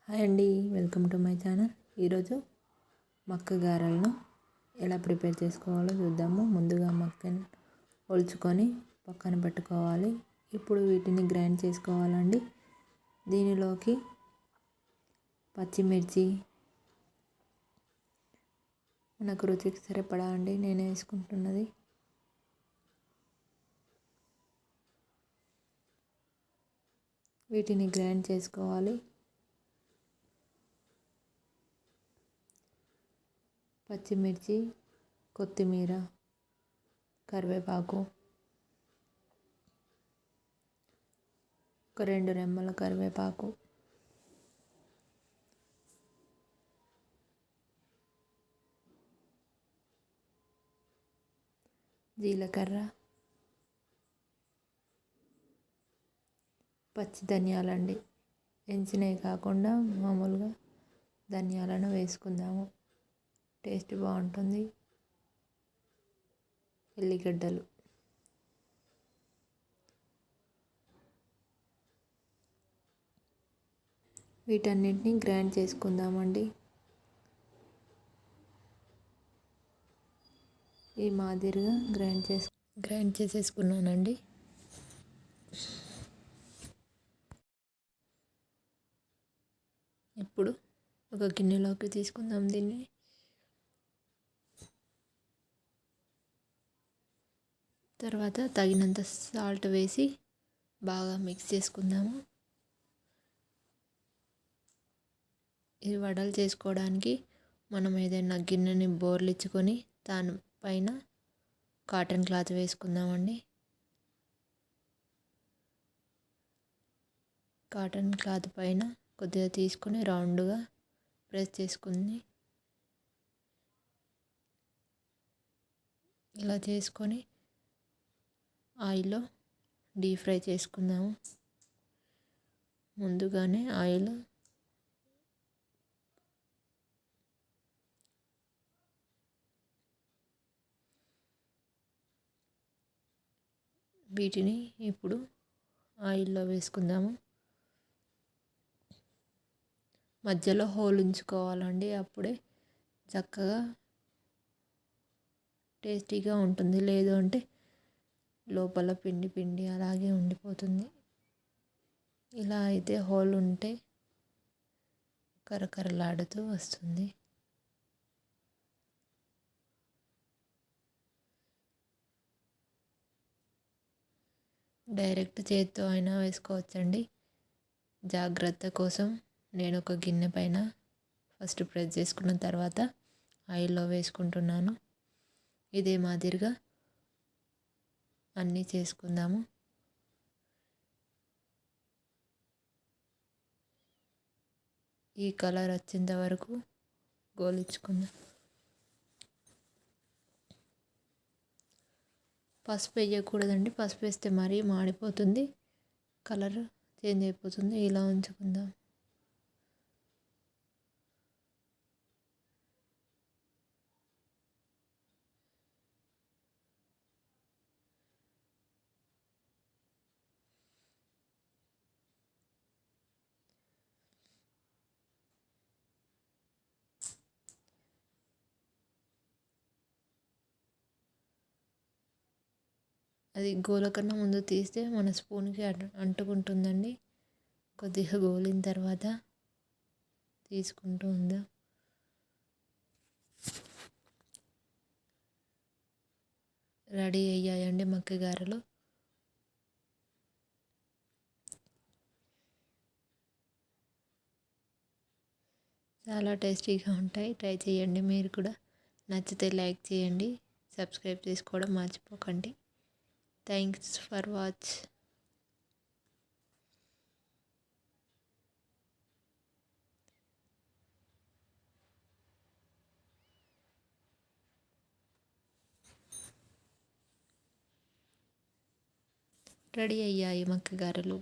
Hi అండి, welcome to my channel. ఈరోజు మక్క గారెలను ఎలా ప్రిపేర్ చేసుకోవాలో చూద్దాము. ముందుగా మక్కను ఒలుచుకొని పక్కన పెట్టుకోవాలి. ఇప్పుడు వీటిని గ్రైండ్ చేసుకోవాలండి. దీనిలోకి పచ్చిమిర్చి మనకు రుచికి సరిపడా అండి నేను వేసుకుంటున్నది. వీటిని గ్రైండ్ చేసుకోవాలి. పచ్చిమిర్చి, కొత్తిమీర, కరివేపాకు, ఒక 2 రెమ్మల కరివేపాకు, జీలకర్ర, పచ్చి ధనియాలండి. ఎంచినవి కాకుండా మామూలుగా ధనియాలను వేసుకుందాము, టేస్ట్ బాగుంటుంది. ఎల్లిగడ్డలు, వీటన్నిటిని గ్రైండ్ చేసుకుందామండి. ఈ మాదిరిగా గ్రైండ్ చేసేసుకున్నానండి. ఇప్పుడు ఒక గిన్నెలోకి తీసుకుందాం దీన్ని. తర్వాత తగినంత సాల్ట్ వేసి బాగా మిక్స్ చేసుకుందాము. ఇది వడలు చేసుకోవడానికి మనం ఏదైనా గిన్నెని బోర్లిచ్చుకొని దానిపైన కాటన్ క్లాత్ వేసుకుందామండి. కాటన్ క్లాత్ పైన కొద్దిగా తీసుకొని రౌండ్గా ప్రెస్ చేసుకుని ఇలా చేసుకొని ఆయిల్లో డీప్ ఫ్రై చేసుకుందాము. ముందుగానే ఆయిల్ వీటిని ఇప్పుడు ఆయిల్లో వేసుకుందాము. మధ్యలో హోల్ ఉంచుకోవాలండి, అప్పుడే చక్కగా టేస్టీగా ఉంటుంది. లేదు అంటే లోపల పిండి పిండి అలాగే ఉండిపోతుంది. ఇలా అయితే హోల్ ఉంటే కరకరలాడుతూ వస్తుంది. డైరెక్ట్ చేతితో అయినా వేసుకోవచ్చండి. జాగ్రత్త కోసం నేను ఒక గిన్నె పైన ఫస్ట్ ప్రెస్ చేసుకున్న తర్వాత ఆయిల్లో వేసుకుంటున్నాను. ఇదే మాదిరిగా అన్నీ చేసుకుందాము. ఈ కలర్ వచ్చేంత వరకు గోలించుకుందాం. పసుపు వేయకూడదండి, పసుపు వేస్తే మరీ మాడిపోతుంది, కలర్ చేంజ్ అయిపోతుంది. ఇలా ఉంచుకుందాం. అది గోల కన్నా ముందు తీస్తే మన స్పూన్కి అంటుకుంటుందండి. కొద్దిగా గోలిన తర్వాత తీసుకుంటూ ఉందా. రెడీ అయ్యాయండి మక్క గారెలు. చాలా టేస్టీగా ఉంటాయి, ట్రై చేయండి మీరు కూడా. నచ్చితే లైక్ చేయండి, సబ్స్క్రైబ్ చేసుకోవడం మర్చిపోకండి. Thanks for watch. రెడీ అయ్యాయి మక్క గారెలు.